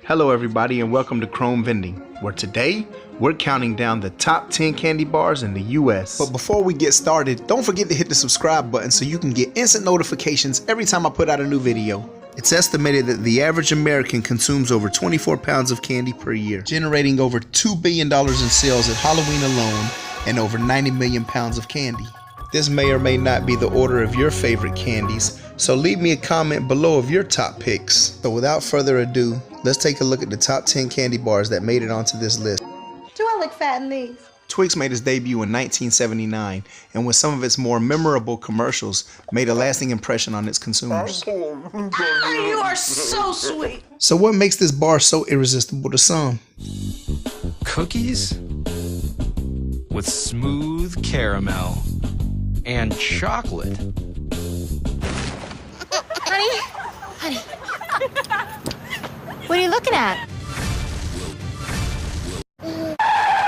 Hello everybody and welcome to Chrome Vending, where today we're counting down the top 10 candy bars in the US. But before we get started, don't forget to hit the subscribe button so you can get instant notifications every time I put out a new video. It's estimated that the average American consumes over 24 pounds of candy per year, generating over $2 billion in sales at Halloween alone and over 90 million pounds of candy. This may or may not be the order of your favorite candies, so leave me a comment below of your top picks. So without further ado, let's take a look at the top 10 candy bars that made it onto this list. Do I look fat in these? Twix made its debut in 1979, and with some of its more memorable commercials, made a lasting impression on its consumers. You are so sweet. So what makes this bar so irresistible to some? Cookies with smooth caramel and chocolate. Honey. What are you looking at?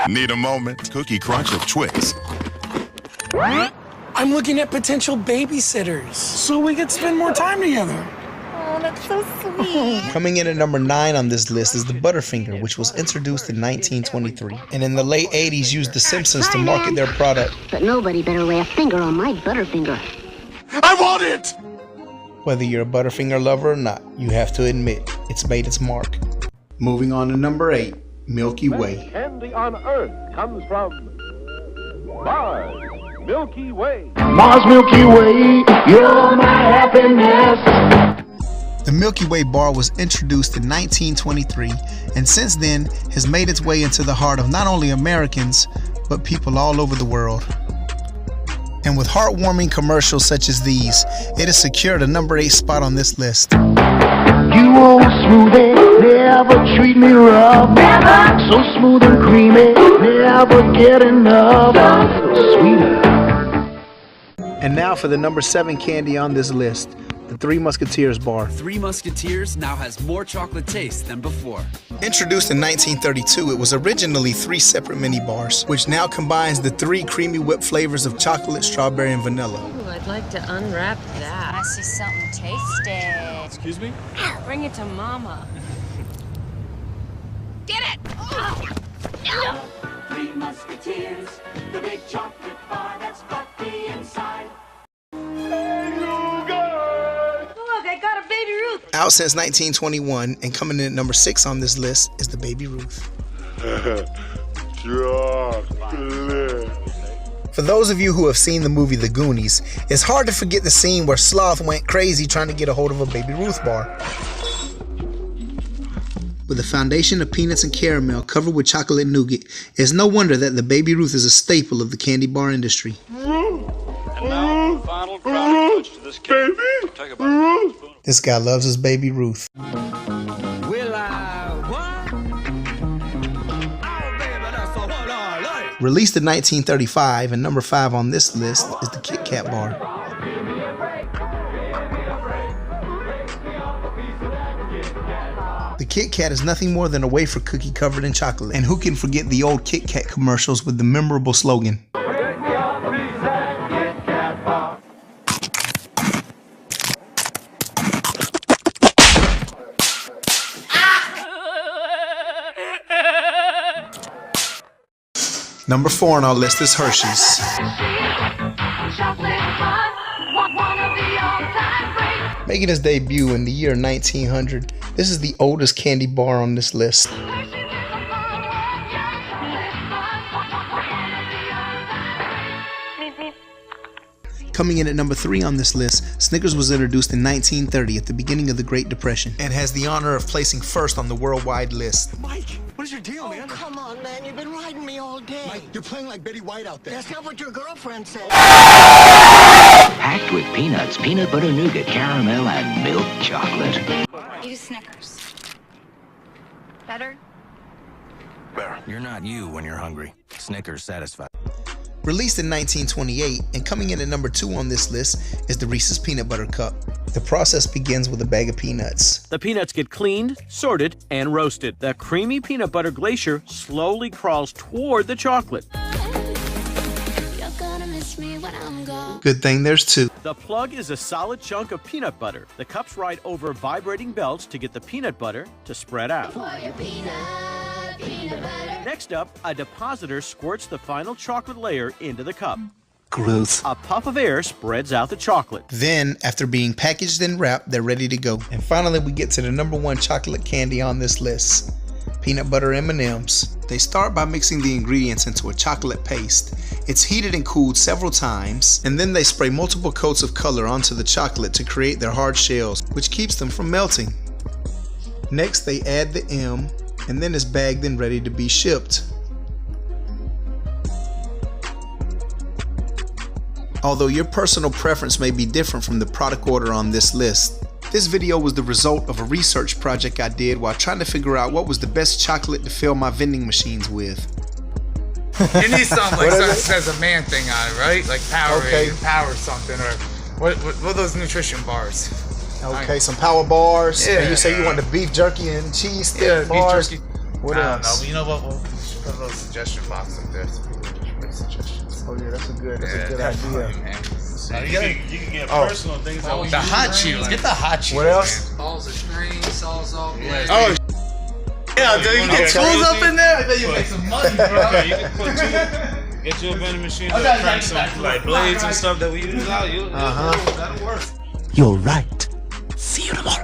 Need a moment? Cookie Crunch of Twix. I'm looking at potential babysitters so we could spend more time together. Oh, that's so sweet. Coming in at number 9 on this list is the Butterfinger, which was introduced in 1923, and in the late 80s used The Simpsons to market their product. But nobody better lay a finger on my Butterfinger. I want it! Whether you're a Butterfinger lover or not, you have to admit, it's made its mark. Moving on to number 8, Milky Way. Candy on Earth comes from Mars, Milky Way. Mars, Milky Way, you're my happiness. The Milky Way bar was introduced in 1923, and since then has made its way into the heart of not only Americans, but people all over the world. And with heartwarming commercials such as these, it has secured a number 8 spot on this list. You old smoothie, never treat me rough. Never. So smooth and creamy, never get enough. Sweeter. And now for the number 7 candy on this list, the Three Musketeers bar. Three Musketeers now has more chocolate taste than before. Introduced in 1932, it was originally 3 separate mini bars, which now combines the 3 creamy whipped flavors of chocolate, strawberry, and vanilla. Ooh, I'd like to unwrap that. I see something tasty. Excuse me? Bring it to Mama. Get it! Three Musketeers, the big chocolate bar that's fluffy inside. Look, I got a baby Ruth. Out since 1921 and coming in at number 6 on this list is the Baby Ruth. For those of you who have seen the movie The Goonies, it's hard to forget the scene where Sloth went crazy trying to get a hold of a Baby Ruth bar. With a foundation of peanuts and caramel covered with chocolate nougat, it's no wonder that the Baby Ruth is a staple of the candy bar industry. And now, the final crowning touch to this cake. Take about a spoon. This guy loves his Baby Ruth. Will I what? Oh, baby, that's what I like. Released in 1935 and number 5 on this list is the KitKat bar. The KitKat is nothing more than a wafer cookie covered in chocolate. And who can forget the old KitKat commercials with the memorable slogan? Number 4 on our list is Hershey's. Making its debut in the year 1900, this is the oldest candy bar on this list. Coming in at number 3 on this list, Snickers was introduced in 1930 at the beginning of the Great Depression and has the honor of placing first on the worldwide list. Mike, what is your deal, man? Oh, come on, man. You've been riding me all day. Mike, you're playing like Betty White out there. That's not what your girlfriend said. Packed with peanuts, peanut butter nougat, caramel, and milk chocolate. Eat a Snickers. Better? Better. You're not you when you're hungry. Snickers satisfied. Released in 1928 and coming in at number 2 on this list is the Reese's Peanut Butter Cup. The process begins with a bag of peanuts. The peanuts get cleaned, sorted, and roasted. The creamy peanut butter glacier slowly crawls toward the chocolate. me when I'm gone. Good thing there's two. The plug is a solid chunk of peanut butter. The cups ride over vibrating belts to get the peanut butter to spread out. For your peanut butter. Next up, a depositor squirts the final chocolate layer into the cup. Gross. A puff of air spreads out the chocolate. Then, after being packaged and wrapped, they're ready to go. And finally, we get to the #1 chocolate candy on this list. Peanut butter M&Ms. They start by mixing the ingredients into a chocolate paste. It's heated and cooled several times, and then they spray multiple coats of color onto the chocolate to create their hard shells, which keeps them from melting. Next, they add the M, and then it's bagged and ready to be shipped. Although your personal preference may be different from the product order on this list, this video was the result of a research project I did while trying to figure out what was the best chocolate to fill my vending machines with. It needs something like something that says a man thing on it, right? Like power something, or what are those nutrition bars? Okay, some power bars. Yeah. And you say you want the beef jerky and cheese stick bars. Beef jerky. What I else? don't know, but you know what? We'll put a little suggestion box up there so people can make suggestions. Oh yeah, that's a good idea. Man. You can get personal things. The hot Cheetos. Get the hot Cheetos. What else? Man. Balls of string, salsa, Oh, yeah, dude, you get tools up in there? I bet you make some money, bro. Yeah, you can put get you a vending machine that crank some like blades and stuff that we use out. That'll work. You're right. See you tomorrow.